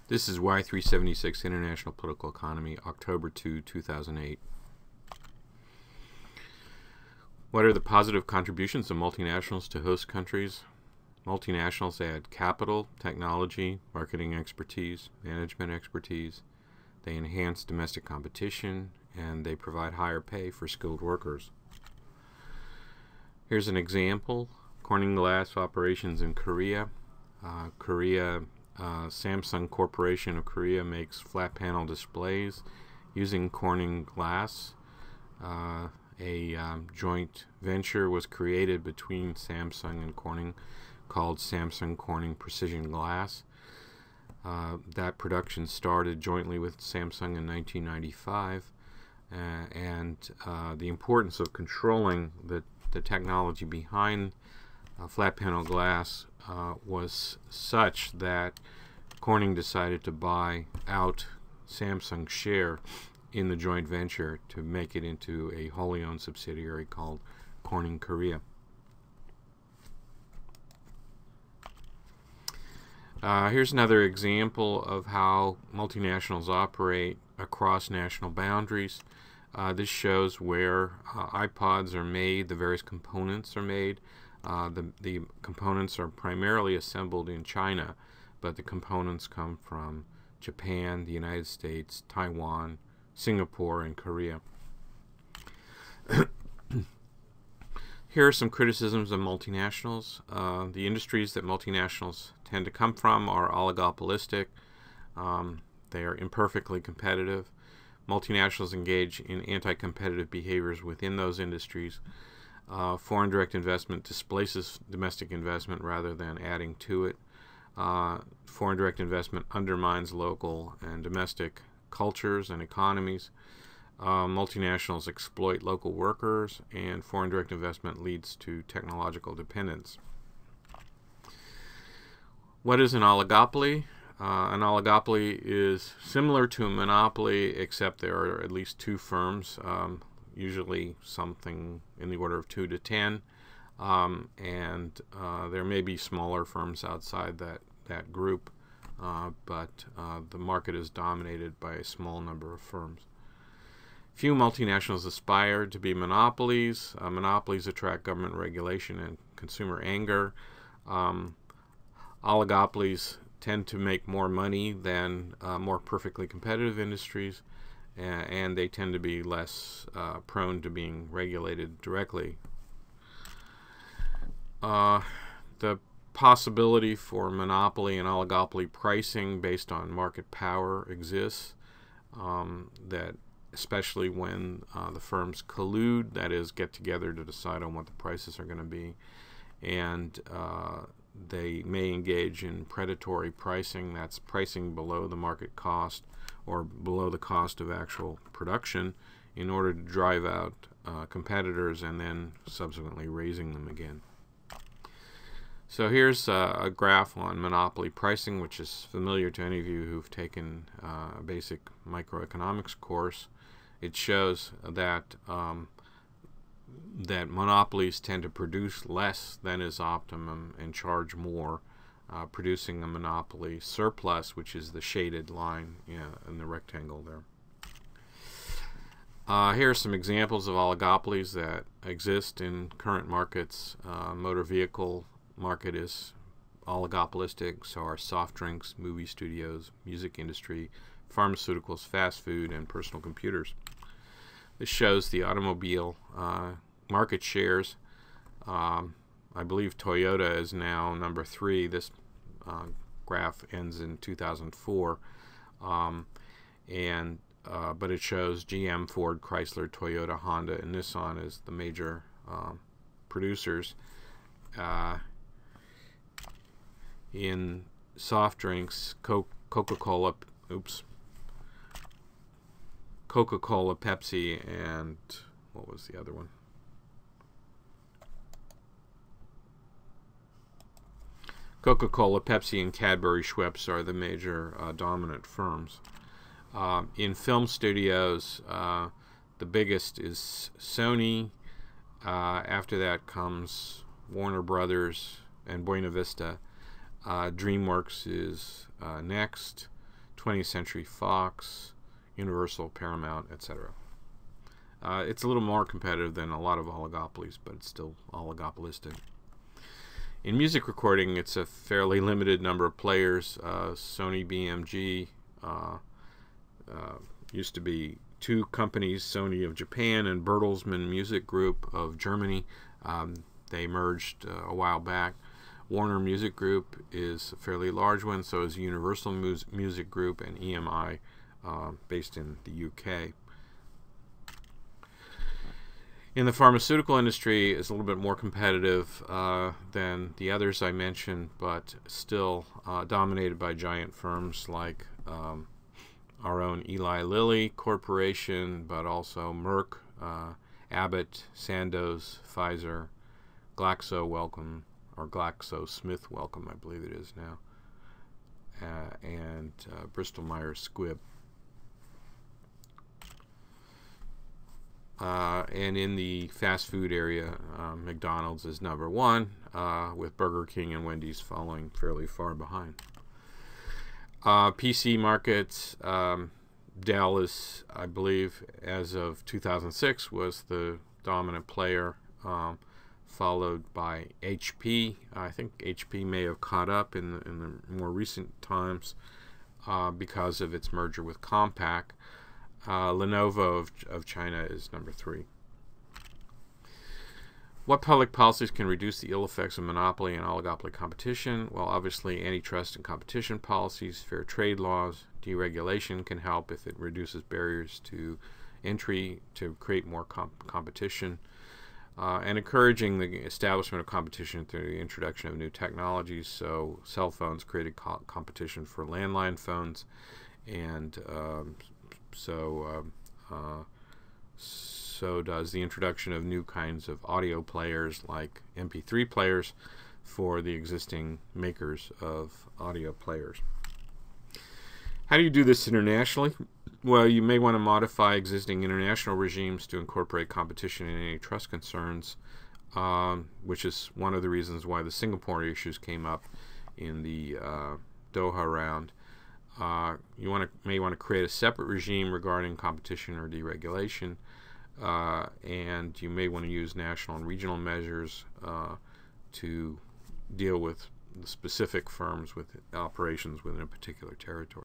This is Y376 International Political Economy, October 2, 2008. What are the positive contributions of multinationals to host countries? Multinationals add capital, technology, marketing expertise, management expertise. They enhance domestic competition, and they provide higher pay for skilled workers. Here's an example. Corning Glass operations in Korea. Samsung Corporation of Korea makes flat panel displays using Corning Glass. A joint venture was created between Samsung and Corning called Samsung Corning Precision Glass. That production started jointly with Samsung in 1995, and the importance of controlling the technology behind flat panel glass was such that Corning decided to buy out Samsung's share in the joint venture to make it into a wholly owned subsidiary called Corning Korea. Here's another example of how multinationals operate across national boundaries. This shows where iPods are made, the various components are made. The components are primarily assembled in China, but the components come from Japan, the United States, Taiwan, Singapore, and Korea. Here are some criticisms of multinationals. The industries that multinationals tend to come from are oligopolistic. They are imperfectly competitive. Multinationals engage in anti-competitive behaviors within those industries. Foreign direct investment displaces domestic investment rather than adding to it. Foreign direct investment undermines local and domestic cultures and economies. Multinationals exploit local workers, and foreign direct investment leads to technological dependence. What is an oligopoly? An oligopoly is similar to a monopoly, except there are at least two firms, usually something in the order of 2 to 10, and there may be smaller firms outside that group, but the market is dominated by a small number of firms. Few multinationals aspire to be monopolies. Monopolies attract government regulation and consumer anger. Oligopolies tend to make more money than more perfectly competitive industries, and they tend to be less prone to being regulated directly. The possibility for monopoly and oligopoly pricing based on market power exists, that especially when the firms collude, that is, get together to decide on what the prices are going to be, and they may engage in predatory pricing. That's pricing below the market cost or below the cost of actual production in order to drive out competitors and then subsequently raising them again. So here's a graph on monopoly pricing, which is familiar to any of you who've taken a basic microeconomics course. It shows that that monopolies tend to produce less than is optimum and charge more, producing a monopoly surplus, which is the shaded line in the rectangle there. Here are some examples of oligopolies that exist in current markets. Motor vehicle market is oligopolistic, so are soft drinks, movie studios, music industry, pharmaceuticals, fast food, and personal computers. This shows the automobile market shares. I believe Toyota is now number 3. This graph ends in 2004, but it shows GM, Ford, Chrysler, Toyota, Honda, and Nissan as the major producers. In soft drinks, Coca-Cola, Pepsi, and what was the other one? Coca-Cola, Pepsi, and Cadbury Schweppes are the major dominant firms. In film studios, the biggest is Sony. After that comes Warner Brothers and Buena Vista. DreamWorks is next. 20th Century Fox, Universal, Paramount, etc. It's a little more competitive than a lot of oligopolies, but it's still oligopolistic. In music recording, it's a fairly limited number of players. Sony BMG used to be two companies, Sony of Japan and Bertelsmann Music Group of Germany. They merged a while back. Warner Music Group is a fairly large one, so is Universal Music Group and EMI, based in the UK. In the pharmaceutical industry, it's a little bit more competitive than the others I mentioned, but still dominated by giant firms like our own Eli Lilly Corporation, but also Merck, Abbott, Sandoz, Pfizer, GlaxoSmithKline, I believe it is now, and Bristol Myers Squibb. And in the fast food area, McDonald's is number one, with Burger King and Wendy's following fairly far behind. PC markets, Dell is, I believe, as of 2006, was the dominant player, followed by HP. I think HP may have caught up in the more recent times because of its merger with Compaq. Lenovo of China is number 3. What public policies can reduce the ill effects of monopoly and oligopoly competition? Well, obviously, antitrust and competition policies, fair trade laws, deregulation can help if it reduces barriers to entry to create more competition, and encouraging the establishment of competition through the introduction of new technologies. So cell phones created competition for landline phones, and so does the introduction of new kinds of audio players like MP3 players for the existing makers of audio players. How do you do this internationally? Well, you may want to modify existing international regimes to incorporate competition and antitrust concerns, which is one of the reasons why the Singapore issues came up in the Doha round. You may want to create a separate regime regarding competition or deregulation, and you may want to use national and regional measures to deal with the specific firms with operations within a particular territory.